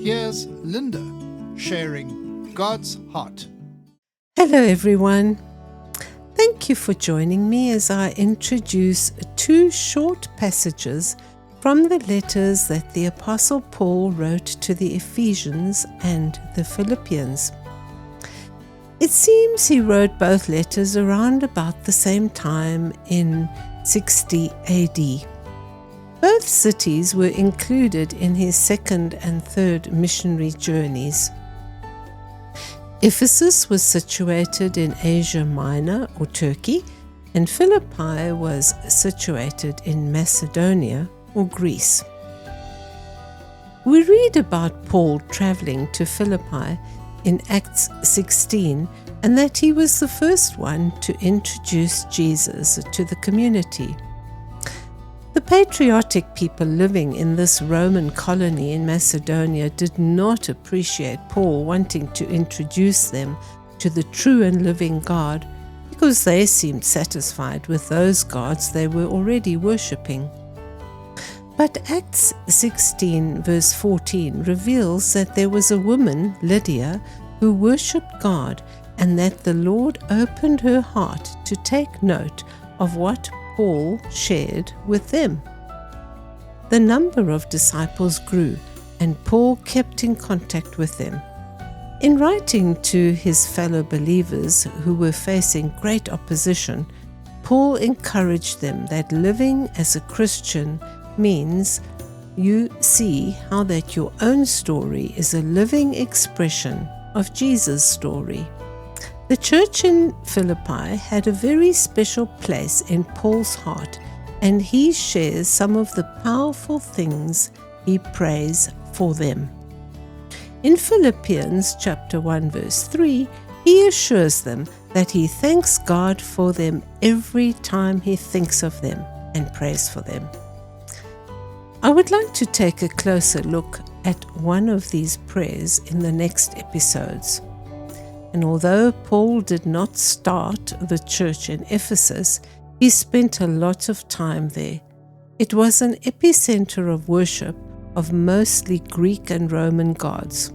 Here's Linda sharing God's heart. Hello everyone. Thank you for joining me as I introduce two short passages from the letters that the Apostle Paul wrote to the Ephesians and the Philippians. It seems he wrote both letters around about the same time in 60 AD. Both cities were included in his second and third missionary journeys. Ephesus was situated in Asia Minor or Turkey, and Philippi was situated in Macedonia or Greece. We read about Paul traveling to Philippi in Acts 16 and that he was the first one to introduce Jesus to the community. The patriotic people living in this Roman colony in Macedonia did not appreciate Paul wanting to introduce them to the true and living God because they seemed satisfied with those gods they were already worshipping. But Acts 16 verse 14 reveals that there was a woman, Lydia, who worshipped God and that the Lord opened her heart to take note of what Paul shared with them. The number of disciples grew, and Paul kept in contact with them. In writing to his fellow believers who were facing great opposition, Paul encouraged them that living as a Christian means you see how that your own story is a living expression of Jesus' story. The church in Philippi had a very special place in Paul's heart, and he shares some of the powerful things he prays for them. In Philippians chapter 1 verse 3, he assures them that he thanks God for them every time he thinks of them and prays for them. I would like to take a closer look at one of these prayers in the next episodes. And although Paul did not start the church in Ephesus, he spent a lot of time there. It was an epicenter of worship of mostly Greek and Roman gods.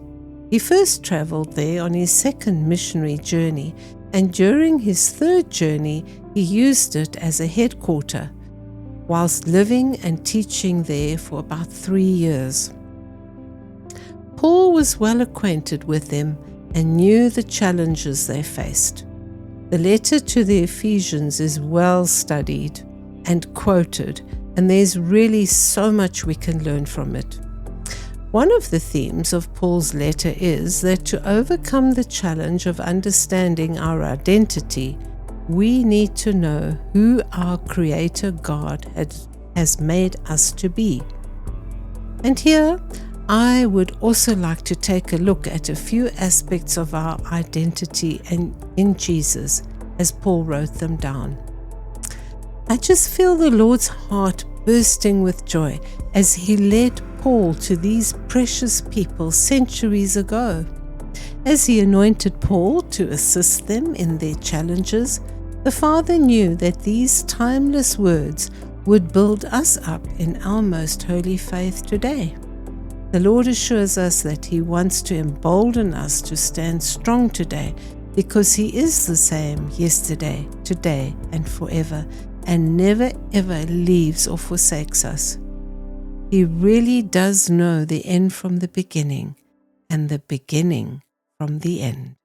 He first traveled there on his second missionary journey, and during his third journey, he used it as a headquarters, whilst living and teaching there for about 3 years. Paul was well acquainted with them and knew the challenges they faced. The letter to the Ephesians is well studied and quoted, and there's really so much we can learn from it. One of the themes of Paul's letter is that to overcome the challenge of understanding our identity, we need to know who our Creator God has made us to be. And here, I would also like to take a look at a few aspects of our identity in Jesus as Paul wrote them down. I just feel the Lord's heart bursting with joy as he led Paul to these precious people centuries ago. As he anointed Paul to assist them in their challenges, the Father knew that these timeless words would build us up in our most holy faith today. The Lord assures us that He wants to embolden us to stand strong today because He is the same yesterday, today, and forever, and never ever leaves or forsakes us. He really does know the end from the beginning and the beginning from the end.